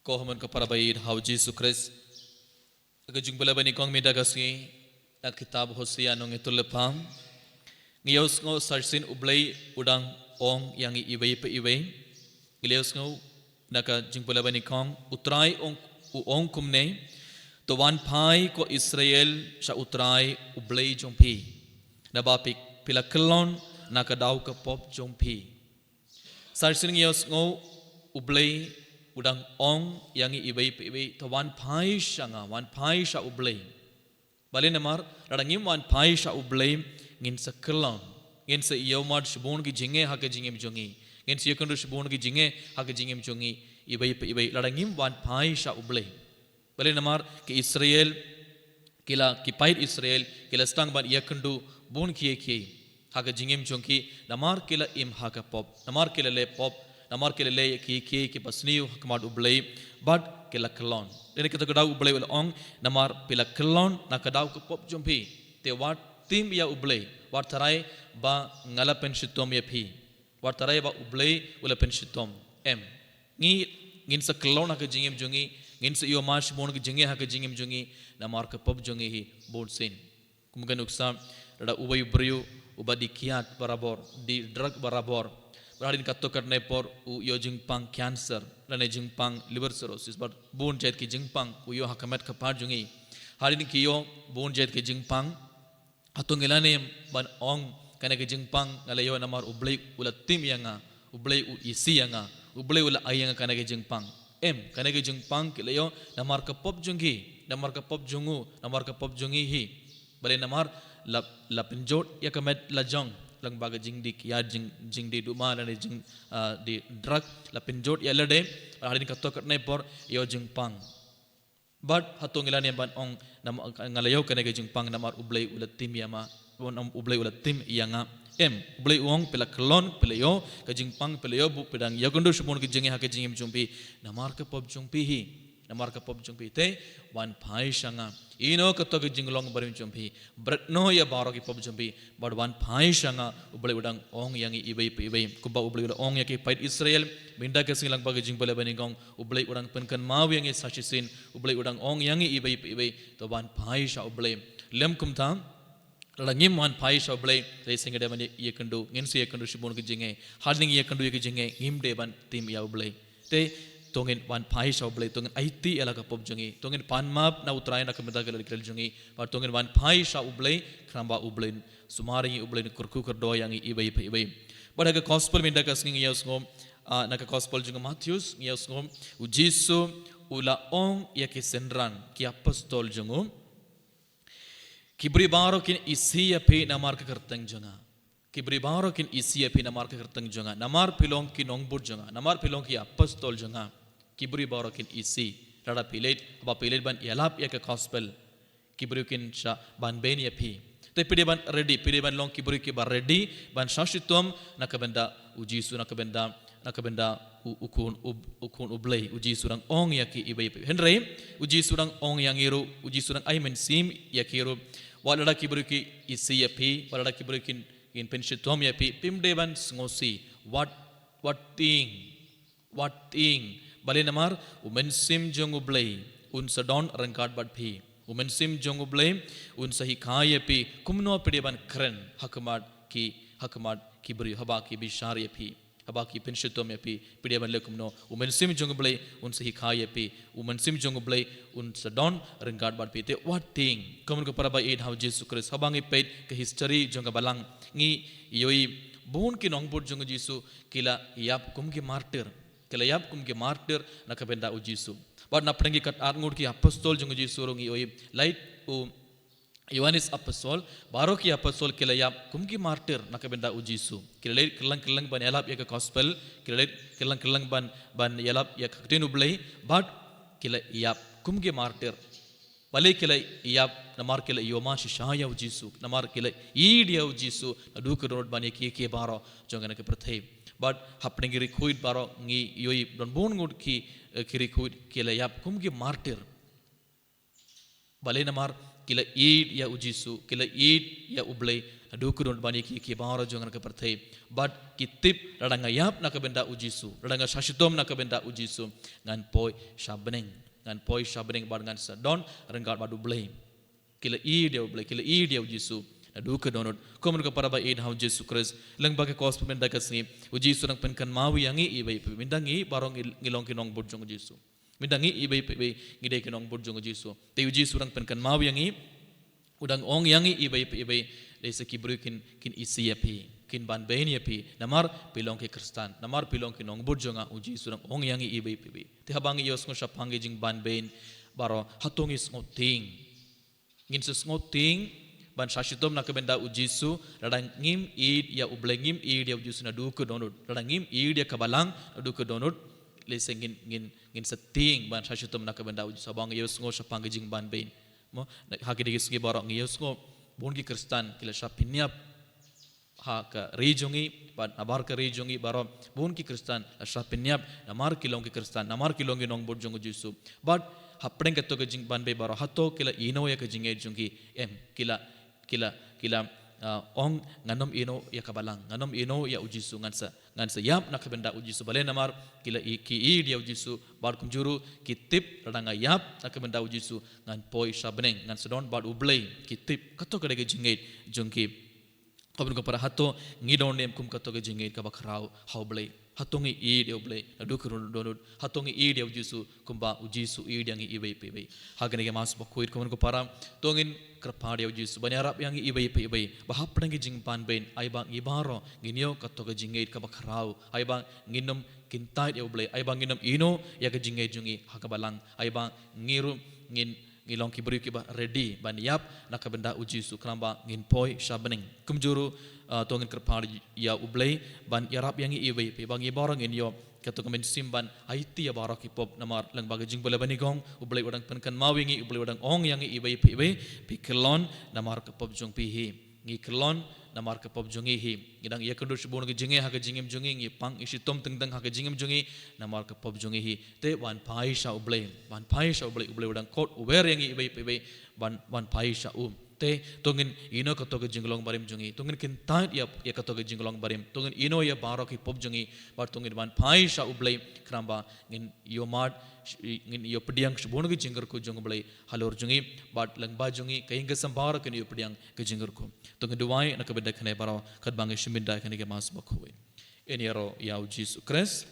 Kohman ka parabaid hau Jesus Christ aga jungbala bani kong midagasi at kitab Hosea nong itulepam ngiyos ngo sarsin ublay udang ong yang iibay pa ibay ngiyos ngo naka jungbala bani kong utray ong kumne tuwan pai ko Israel sa utray ublay jompi nabapik pilakelon nakadaw ka pop jompi sarsin ngiyos ngo ublay udang ong yang iibay pa ibay tuwan pai siya nga wan pai siya ublay bali namar radangim wan pai siya ublay ngin sa kelon ngin sa iyawmad shibon ki jinge ha ke jingem jongi ngin sa yakundu shibon ki jinge ha ke jingem jongi ibay pa ibay radangim wan pai siya ublay bali namar ki Israel kila ki pait Israel kila stang ban yakundu bon kiye ki ha ke jingem jongi namar kila im ha ka pop namar kila le pop namar kila le ki pasniu hakmad ublay bad kila kelon dene kita kadaw ublay wal ong namar pila kelon nakadaw ka pop jompi te wat tim ya ublay wat tarai ba ngala pen shitom ya phi wat tarai ba ublay wala pen shitom em ngin sa kelon ha ka jingem jongi ngin sa iyo mas bon ki jinge ha ka jingem jongi namar ka pop jongi hi bod sin kumgan uksa rada ubay ubriu ubadi kiat barabor di drug barabor Radin katto karne por u yo jingpang cancer lane jingpang liver cirrhosis but bone jet ki jingpang u yo hakamet kapar jungi harin ki yo bone jet ki jingpang atong ilane ban ong kana ki jingpang ngala yo namar ublay ula tim yanga ublay u isi yanga ublay ula ayanga kana ki jingpang kana ki jingpang kilayo namar ka pop jungi namar ka pop jungu namar ka pop jungi hi bale namar la pinjot yakamet la jong lang baga jing di duma lane jing di drug la pinjot yalade harin katto katne por yo jing pang but hatong ilane ban ong ngalayo kane jing pang namar ublay ulatim yama ublay ulatim yanga ublay uong pela kelon pelayo ka jing pang pelayo bu pedang yagundo shumon ki jinge ha ka jingim jumpi namar ka pop jumpi hi namar ka pop jumpi te wan phai shanga ino katto ki jinglong barim jumpi bratno ya baro ki pop jumpi but wan phai shanga ublay udang ong yangi ibay kuba ublay udang ong yaki pait Israel minda ka silang bagi jingbala baningong ublay udang penkan maw yangi sachisin ublay udang ong yangi ibay to wan phai sha ublay lem kumta langim wan phai sha ublay te singade mani yekandu nginsi yekandu shibon ki jinge harding yekandu ki jinge ngimde ban tim ya ublay te tongin wan phai sha ublay tongin IT alaga pop jungi tongin panmap na utray na kameda gal jungi par tongin wan phai sha ublay kramba ublay sumari ublay kurku kardo yang ibay badaga gospel minda kasning yes ngom naka gospel junga Matthews yes ngom u Jesu ula ong yake senran ki apostol jungu kibri baro kin isiya pe namar ka kartang junga kibri baro kin isiya pe namar ka kartang junga namar pilong ki nongbur junga namar pilong ki apostol junga kibri baro kin isi rada pilet ban yalap ya ka gospel kibri kin sha ban ben ya pi te pide ban long kibri ki bar ready ban shashitom nakabenda ujisu nakabenda ukun ublay uji surang ong ya ki ibay henry uji surang ong yang iru uji surang ay men sim ya kiru walada kibri ki isi ya pi walada kibri kin in penshitom ya pi pimde ban ngosi what thing bali namar umen sim jong ublay un sadon rangkat bad phi umen sim jong ublay un sahi khaya pi kumno pide ban kren hakmat kibri haba ki bishar ya pi haba ki penshitom ya pi pide ban lekumno umen sim jong ublay un sahi khaya pi umen sim jong ublay un sadon rangkat bad pi te what thing kamun ko para ba id how Jesus Christ habangi peit ke history jong balang ngi yoi bon ki nongbur jong Jesus kila yap kum ki martyr kelayap kum ke martyr nakabenda u Jesu but na prengi kat arngud ki apostol jung Jesu rongi oi light u Yohanes apostol baro ki apostol kelayap kum ki martyr nakabenda u Jesu kelay kelang ban yalap ya ka gospel kelay kelang ban yalap ya kakten ublay but kelayap kum ki martyr bale kelay yap namar kelay yoma shishaya u Jesu namar kelay idia u Jesu adu ko road ban ki baro jongana ke prathai but hapning giri kuit baro ngi yoi don bon ngud ki kiri kuit kila yap kum ki martyr bale namar kila id ya ujisu kila id ya ublay adu kudon bani ki baro jongan ke perthei but kitip radang ayap nak benda ujisu radang sashitom nak benda ujisu ngan poi shabneng bar ngan sadon renggat badu blame kila i dia ujisu adu kudonot komun ke para ba in hau Yesus Kristus leng bagi kos pemenda kasni ujisu nang penkan mawi yangi ibai mindangi barong ngilong kinong burjong ujisu mindangi ibai ngidai kinong burjong ujisu te ujisu nang penkan mawi yangi udang ong yangi ibai desa kibru kin isi api kin ban beni api namar pilong ke Kristan namar pilong ke nong burjonga uji surang ong yangi ibai te habangi yos ngo shapangi jing ban ben baro hatongi ngoting ngin ngoting ban sashitom nak benda uji su radang ngim id ya ublengim id ya uji su na du ke donut radang ngim id ya kabalang du ke donut lese ngin seting ban sashitom nak benda uji sabangi yos ngo shapangi jing ban ben mo hagi digis gi barok ngi yos ngo bongi Kristan kila shapiniap ha ka rejongi ban abar ka rejongi baro bongi Kristan shapiniap namar kilong ki Kristan namar kilong gi nong borjong Jesu but hapdeng ka to ka jing ban be baro hato kila ino ya ka jing e jongi kila ong nganom ino ya kabalang nganom ino ya ujisu ngansa yap nak benda ujisu bale namar kila ki dia ujisu bar kumjuru kitip radanga yap nak benda ujisu ngan poi shabneng ngan sedon bar ublei kitip kato ka dege jingait jongki kabun ko para hato ngidon nem kum kato ka jingait ka bakrau haublei hatongi i dia ublei adu kurun donut hatongi i dia ujisu kumba ujisu i dia ngi ibai pei hagane ge mas bakuir kabun ko para tongin kerpada ujisu banyak yang ibai bahap pengi jing pan ben aibang ibaro nginyo kato ke jingait ka bakrau aibang nginom kintai ya ublei aibang nginom ino ya ke jingait jungi hakabalang aibang ngiru ngilong kibri ki ba ready ban yap nak benda ujisu kramba ngin poi shabneng kumjuru tongin kerpada ya ublei ban yarap yang ibai pe bang ibaro nginyo kato kemen simban haiti ya barak hip hop namar lang baga jing bola bani gong ublai wadang penkan mawingi ublai wadang ong yang ibai pi kelon namar ke pop jong pihi ngi kelon namar ke pop jongi hi ngidang ia kendur subon ke jinge ha ke jingem jongi ngi pang isi tom tengdang ha ke jingem jongi namar ke pop jongi hi te wan paisha ublai ublai wadang kot uwer yang ibai wan paisha te tongin ino kato ke jinglong barim jungi tongin kintait ya kato ke jinglong barim tongin ino ya barok hi pop jungi bar tongin ban paisha ublai kramba ngin yomad ngin yo pediang subon ke jingger ko jong ublai halor jungi bat langba jungi kainga sambar ke yo pediang ke jingger ko tongin duai nak beda kene baro kat bangi shiminda kene ke mas bakhuwe eni ro ya Jesus Kristus